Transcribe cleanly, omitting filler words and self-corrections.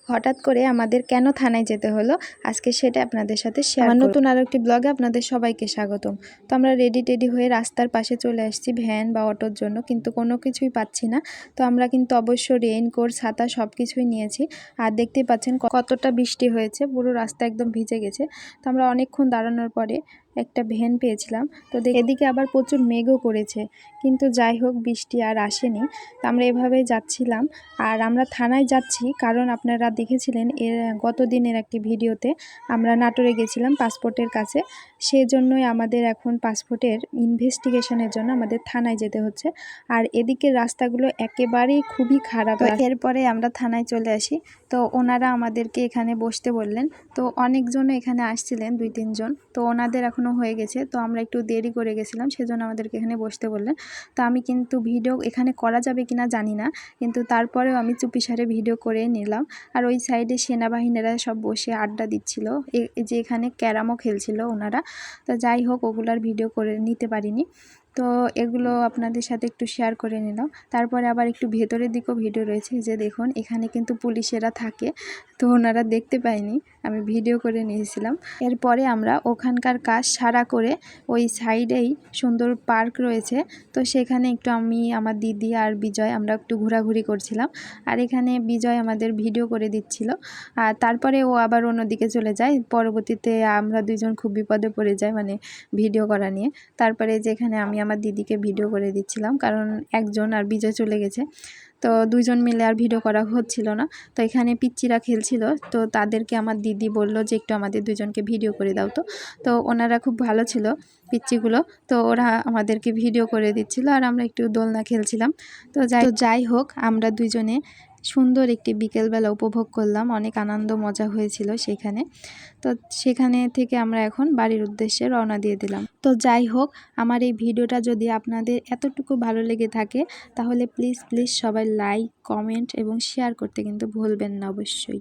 হঠাৎ করে আমাদের কেন থানায় যেতে হলো আজকে সেটা আপনাদের সাথে শেয়ার করব। নতুন আরো একটি ব্লগে আপনাদের সবাইকে স্বাগতম। তো আমরা রেডি হয়ে রাস্তার পাশে চলে আসছি ভ্যান বা অটোর জন্য, কিন্তু কোনো কিছুই পাচ্ছি না। তো আমরা কিন্তু অবশ্য রেইনকোট, ছাতা সব কিছুই নিয়েছি। আর দেখতেই পাচ্ছেন কতটা বৃষ্টি হয়েছে, পুরো রাস্তা একদম ভিজে গেছে। তো আমরা অনেকক্ষণ দাঁড়ানোর পরে একটা ভ্যান পেয়েছিলাম। তো এদিকে আবার প্রচুর মেঘও করেছে, কিন্তু যাই হোক বৃষ্টি আর আসেনি। তো আমরা এভাবেই যাচ্ছিলাম। আর আমরা থানায় যাচ্ছি কারণ আপনারা দেখেছিলেন এর গত দিনের একটি ভিডিওতে আমরা নাটোরে গেছিলাম পাসপোর্টের কাছে। সেজন্যই আমাদের এখন পাসপোর্টের ইনভেস্টিগেশনের জন্য আমাদের থানায় যেতে হচ্ছে। আর এদিকে রাস্তাগুলো একেবারেই খুবই খারাপ। এরপরে আমরা থানায় চলে আসি। তো ওনারা আমাদেরকে এখানে বসতে বললেন। তো অনেকজন এখানে আসছিলেন, 2-3 জন। তো ওনাদের এখনও হয়ে গেছে, তো আমরা একটু দেরি করে গেছিলাম, সেজন্য আমাদেরকে এখানে বসতে বললেন। তো আমি কিন্তু ভিডিও এখানে করা যাবে কিনা জানি না, কিন্তু তারপরেও আমি চুপিসারে ভিডিও করে নিলাম। আর ওই সাইডে সেনাবাহিনীরা সব বসে আড্ডা দিচ্ছিল, যে এখানে ক্যারামও খেলছিল ওনারা। তো যাই হোক ওগুলার ভিডিও করে নিতে পারিনি। তো এগুলো আপনাদের সাথে একটু শেয়ার করে নিলাম। তারপরে আবার একটু ভেতরের দিকেও ভিডিও রয়েছে, যে দেখুন এখানে কিন্তু পুলিশেরা থাকে। তো ওনারা দেখতে পায়নি, আমি ভিডিও করে নিয়েছিলাম। এরপরে আমরা ওখানকার কাজ সারা করে ওই সাইডেই সুন্দর পার্ক রয়েছে, তো সেখানে একটু আমি, আমার দিদি আর বিজয় আমরা একটু ঘোরাঘুরি করছিলাম। আর এখানে বিজয় আমাদের ভিডিও করে দিচ্ছিল। আর তারপরে ও আবার অন্যদিকে চলে যায়। পরবর্তীতে আমরা দুইজন খুব বিপদে পড়ে যাই, মানে ভিডিও করা নিয়ে। তারপরে যেখানে আমি আমার দিদিকে ভিডিও করে দিচ্ছিলাম, কারণ একজন আর বিজয় চলে গেছে। তো দুইজন মিলে আর ভিডিও করা হচ্ছিল না। তো এখানে পিচ্চিরা খেলছিল, তো তাদেরকে আমার দিদি বলল যে একটু আমাদের দুজনকে ভিডিও করে দাও। তো ওনারা খুব ভালো ছিল পিচ্চিগুলো, তো ওরা আমাদেরকে ভিডিও করে দিচ্ছিল আর আমরা একটু দোলনা খেলছিলাম। তো যাই হোক আমরা দুজনে সুন্দর একটি বিকেলবেলা উপভোগ করলাম, অনেক আনন্দ মজা হয়েছিল সেখানে। তো সেখানে থেকে আমরা এখন বাড়ির উদ্দেশ্যে রওনা দিয়ে দিলাম। তো যাই হোক আমার এই ভিডিওটা যদি আপনাদের এতটুকু ভালো লেগে থাকে তাহলে প্লিজ সবাই লাইক, কমেন্ট এবং শেয়ার করতে কিন্তু ভুলবেন না অবশ্যই।